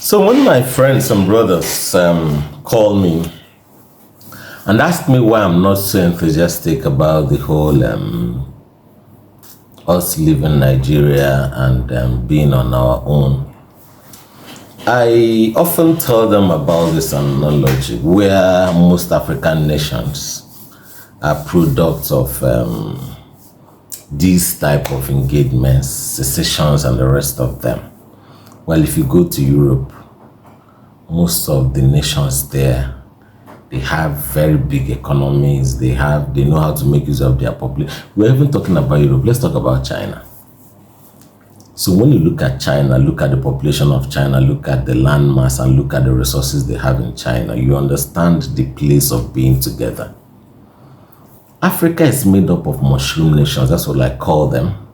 So when my friends and brothers call me and ask me why I'm not so enthusiastic about the whole us leaving Nigeria and being on our own, I often tell them about this analogy where most African nations are products of these type of engagements, secessions and the rest of them. Well, if you go to Europe, most of the nations there, they have very big economies. They know how to make use of their population. We're even talking about Europe. Let's talk about China. So when you look at China, look at the population of China, look at the land mass, and look at the resources they have in China, you understand the place of being together. Africa is made up of mushroom nations. That's what I call them.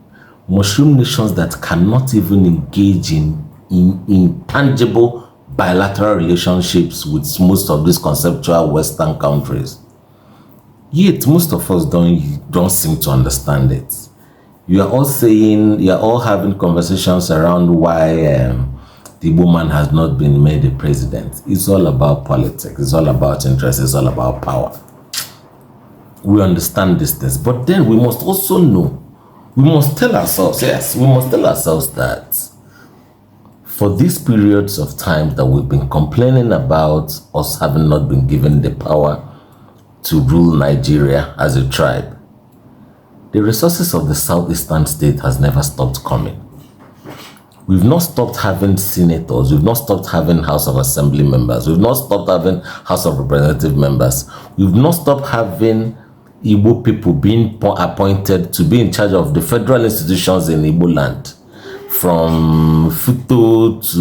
Mushroom nations that cannot even engage in intangible bilateral relationships with most of these conceptual Western countries. Yet most of us don't seem to understand it. You are all having conversations around why the woman has not been made a president. It's all about politics. It's all about interest. It's all about power. We understand these things, but then we must also know. We must tell ourselves that for these periods of time that we've been complaining about us having not been given the power to rule Nigeria as a tribe, the resources of the southeastern state has never stopped coming. We've not stopped having senators. We've not stopped having House of Assembly members. We've not stopped having House of Representative members. We've not stopped having Igbo people being appointed to be in charge of the federal institutions in Igbo land. From Futo to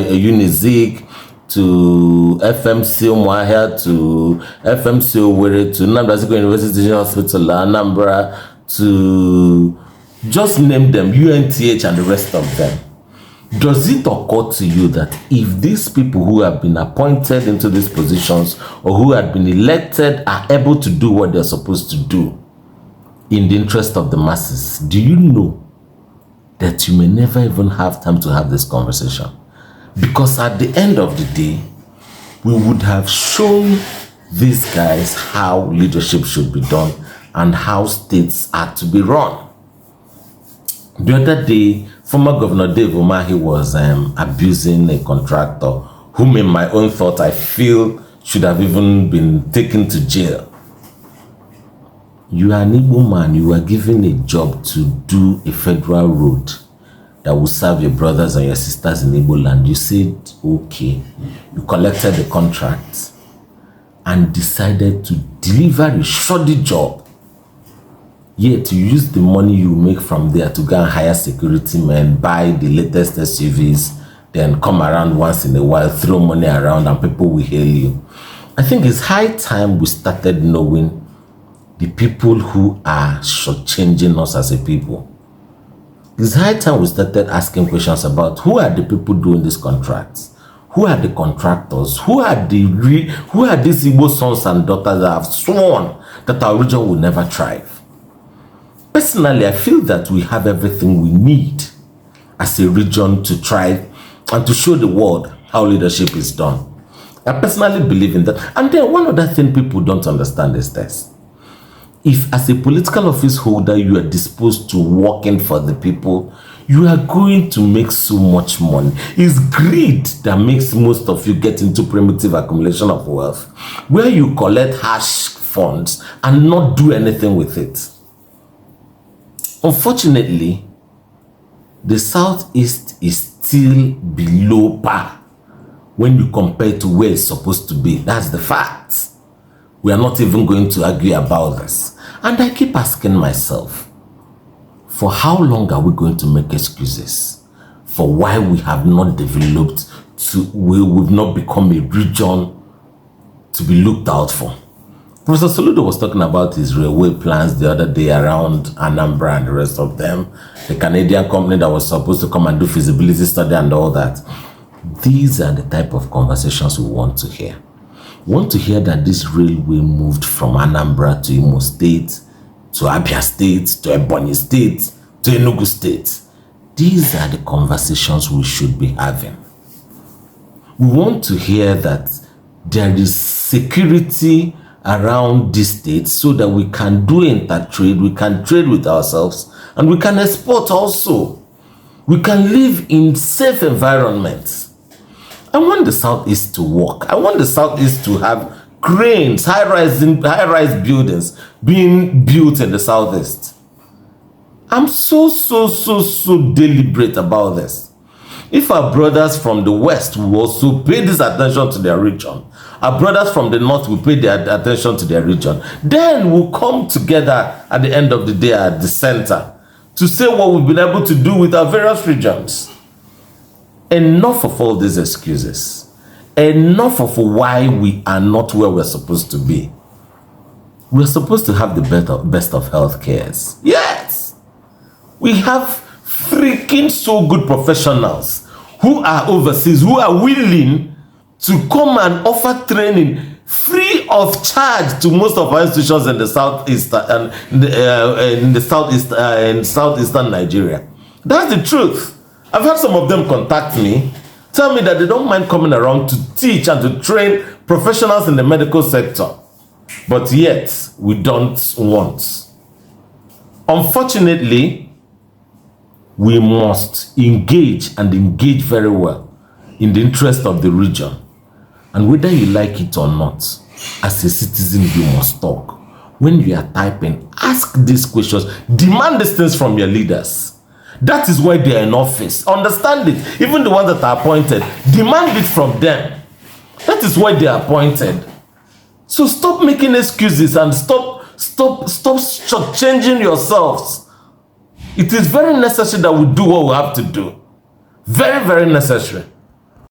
Unizik to FMC Umuahia to FMC Owerri to Nnamdi University Teaching Hospital, Anambra, to just name them, UNTH and the rest of them. Does it occur to you that if these people who have been appointed into these positions or who have been elected are able to do what they're supposed to do in the interest of the masses, do you know that you may never even have time to have this conversation? Because at the end of the day, we would have shown these guys how leadership should be done and how states are to be run. The other day, former Governor Dave Umahi was abusing a contractor whom in my own thought I feel should have even been taken to jail. You are an Igbo man, you are given a job to do a federal road that will serve your brothers and your sisters in Igbo land. You said, okay. You collected the contract and decided to deliver a shoddy job. Yet you use the money you make from there to go and hire security men, buy the latest SUVs, then come around once in a while, throw money around and people will hail you. I think it's high time we started knowing the people who are shortchanging us as a people. It's high time we started asking questions about who are the people doing these contracts? Who are the contractors? Who are these Igbo sons and daughters that have sworn that our region will never thrive? Personally, I feel that we have everything we need as a region to thrive and to show the world how leadership is done. I personally believe in that. And then one other thing people don't understand is this. If as a political office holder you are disposed to working for the people, you are going to make so much money. It's greed that makes most of you get into primitive accumulation of wealth, where you collect harsh funds and not do anything with it. Unfortunately, the Southeast is still below par when you compare to where it's supposed to be. That's the fact. We are not even going to argue about this. And I keep asking myself, for how long are we going to make excuses for why we have not developed we've not become a region to be looked out for? Professor Soludo was talking about his railway plans the other day around Anambra and the rest of them. The Canadian company that was supposed to come and do feasibility study and all that. These are the type of conversations we want to hear. We want to hear that this railway moved from Anambra to Imo State, to Abia State, to Ebonyi State, to Enugu State. These are the conversations we should be having. We want to hear that there is security around this state so that we can do intertrade, we can trade with ourselves, and we can export also. We can live in safe environments. I want the Southeast to work. I want the Southeast to have cranes, high-rise buildings being built in the Southeast. I'm so deliberate about this. If our brothers from the West will also pay this attention to their region, our brothers from the North will pay their attention to their region, then we'll come together at the end of the day at the center to say what we've been able to do with our various regions. Enough of all these excuses. Enough of why we are not where we're supposed to be. We're supposed to have the best of health cares. Yes! We have freaking so good professionals who are overseas, who are willing to come and offer training free of charge to most of our institutions in the Southeast and in Southeastern Nigeria. That's the truth. I've had some of them contact me, tell me that they don't mind coming around to teach and to train professionals in the medical sector, but yet we don't want. Unfortunately, we must engage and engage very well in the interest of the region. And whether you like it or not, as a citizen, you must talk. When you are typing, ask these questions. Demand these things from your leaders. That is why they are in office. Understand it. Even the ones that are appointed, demand it from them. That is why they are appointed. So stop making excuses and stop shortchanging yourselves. It is very necessary that we do what we have to do. Very, very necessary.